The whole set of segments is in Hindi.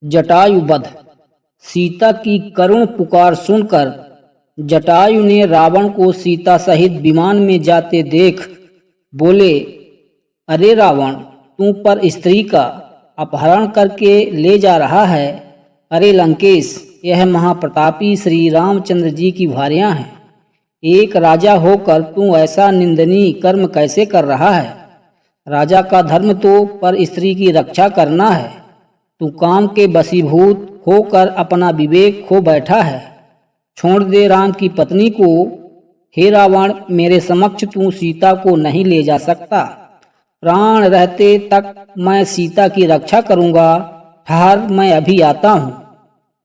जटायु वध। सीता की करुण पुकार सुनकर जटायु ने रावण को सीता सहित विमान में जाते देख बोले, अरे रावण, तू पर स्त्री का अपहरण करके ले जा रहा है। अरे लंकेश, यह महाप्रतापी श्री रामचंद्र जी की भार्या हैं। एक राजा होकर तू ऐसा निंदनीय कर्म कैसे कर रहा है? राजा का धर्म तो पर स्त्री की रक्षा करना है। तू काम के वशीभूत होकर अपना विवेक खो बैठा है। छोड़ दे राम की पत्नी को। हे रावण, मेरे समक्ष तू सीता को नहीं ले जा सकता। प्राण रहते तक मैं सीता की रक्षा करूंगा। ठहर, मैं अभी आता हूँ।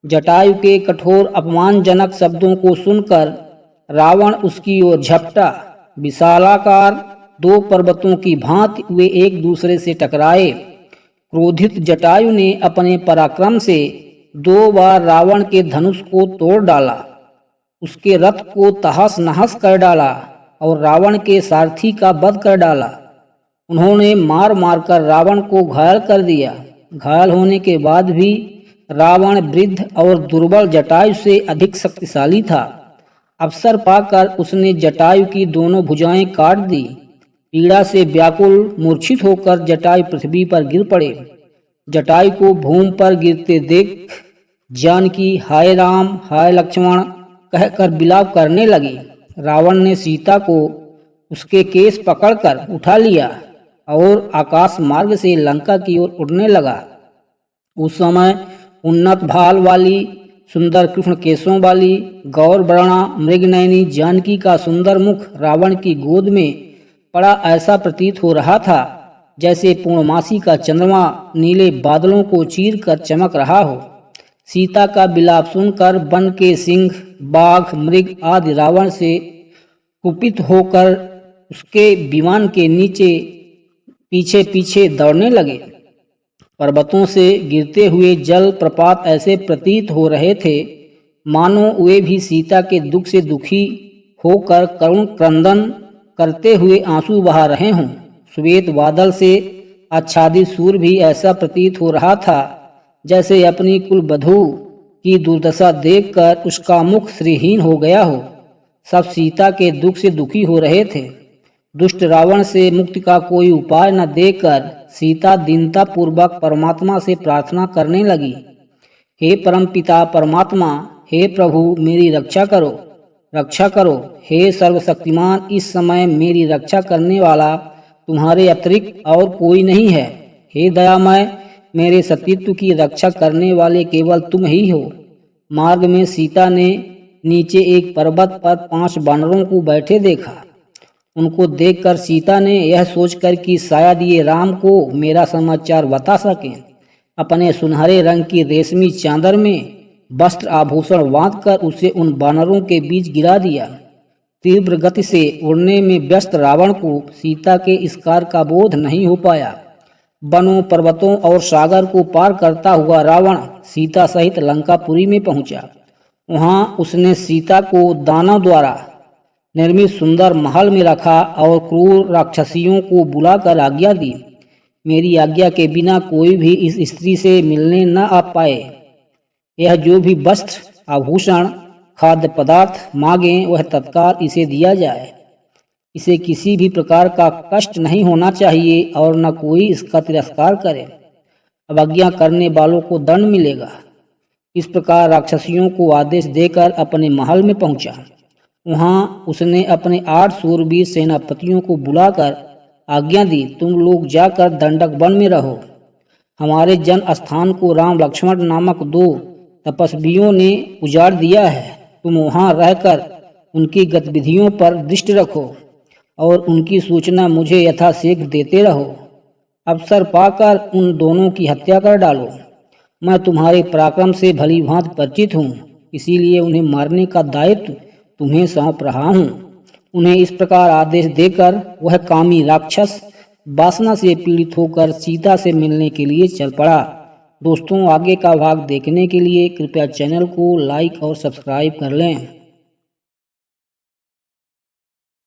जटायु के कठोर अपमानजनक शब्दों को सुनकर रावण उसकी ओर झपटा। विशालाकार दो पर्वतों की भांति वे एक दूसरे से टकराए। क्रोधित जटायु ने अपने पराक्रम से 2 बार रावण के धनुष को तोड़ डाला, उसके रथ को तहस नहस कर डाला और रावण के सारथी का वध कर डाला। उन्होंने मार मारकर रावण को घायल कर दिया। घायल होने के बाद भी रावण वृद्ध और दुर्बल जटायु से अधिक शक्तिशाली था। अवसर पाकर उसने जटायु की दोनों भुजाएं काट दी। पीड़ा से व्याकुल मूर्छित होकर जटायु पृथ्वी पर गिर पड़े। जटायु को भूमि पर गिरते देख जानकी हाय राम हाय लक्ष्मण कहकर विलाप करने लगी। रावण ने सीता को उसके केस पकड़कर उठा लिया और आकाश मार्ग से लंका की ओर उड़ने लगा। उस समय उन्नत भाल वाली, सुंदर कृष्ण केशों वाली, गौर वर्णा मृगनयनी जानकी का सुंदर मुख रावण की गोद में पड़ा ऐसा प्रतीत हो रहा था जैसे पूर्णमासी का चंद्रमा नीले बादलों को चीर कर चमक रहा हो। सीता का विलाप सुनकर वन के सिंह, बाघ, मृग आदि रावण से कुपित होकर उसके विमान के नीचे पीछे पीछे दौड़ने लगे। पर्वतों से गिरते हुए जल प्रपात ऐसे प्रतीत हो रहे थे मानो वे भी सीता के दुख से दुखी होकर करुण क्रंदन करते हुए आंसू बहा रहे हों। श्वेत बादल से आच्छादित सूर्य भी ऐसा प्रतीत हो रहा था जैसे अपनी कुलवधू की दुर्दशा देखकर उसका मुख श्रीहीन हो गया हो। सब सीता के दुख से दुखी हो रहे थे। दुष्ट रावण से मुक्ति का कोई उपाय न देकर सीता दीनता पूर्वक परमात्मा से प्रार्थना करने लगी। हे परमपिता परमात्मा, हे प्रभु, मेरी रक्षा करो, रक्षा करो। हे सर्वशक्तिमान, इस समय मेरी रक्षा करने वाला तुम्हारे अतिरिक्त और कोई नहीं है। हे दयामय, मेरे सतीत्व की रक्षा करने वाले केवल तुम ही हो। मार्ग में सीता ने नीचे एक पर्वत पर 5 वानरों को बैठे देखा। उनको देखकर सीता ने यह सोचकर कि शायद ये राम को मेरा समाचार बता सकें, अपने सुनहरे रंग की रेशमी चादर में वस्त्र आभूषण बांधकर उसे उन वानरों के बीच गिरा दिया। तीव्र गति से उड़ने में व्यस्त रावण को सीता के इस कार्य का बोध नहीं हो पाया। वनों, पर्वतों और सागर को पार करता हुआ रावण सीता सहित लंकापुरी में पहुंचा। वहां उसने सीता को दानव द्वारा निर्मित सुंदर महल में रखा और क्रूर राक्षसियों को बुलाकर आज्ञा दी, मेरी आज्ञा के बिना कोई भी इस स्त्री से मिलने न आ पाए। यह जो भी वस्त्र, आभूषण, खाद्य पदार्थ मांगे वह तत्काल इसे दिया जाए। इसे किसी भी प्रकार का कष्ट नहीं होना चाहिए और न कोई इसका तिरस्कार करे। अवज्ञा करने वालों को दंड मिलेगा। इस प्रकार राक्षसियों को आदेश देकर अपने महल में पहुंचा। वहां उसने अपने 8 शूरवीर सेनापतियों को बुलाकर आज्ञा दी, तुम लोग जाकर दंडक वन में रहो। हमारे जन्म स्थान को राम लक्ष्मण नामक 2 तपस्वियों ने उजाड़ दिया है। तुम वहां रहकर उनकी गतिविधियों पर दृष्टि रखो और उनकी सूचना मुझे यथाशीघ्र देते रहो। अवसर पाकर उन दोनों की हत्या कर डालो। मैं तुम्हारे पराक्रम से भली भांति परिचित हूँ, इसीलिए उन्हें मारने का दायित्व तुम्हें सौंप रहा हूँ। उन्हें इस प्रकार आदेश देकर वह कामी राक्षस वासना से पीड़ित होकर सीता से मिलने के लिए चल पड़ा। दोस्तों, आगे का भाग देखने के लिए कृपया चैनल को लाइक और सब्सक्राइब कर लें।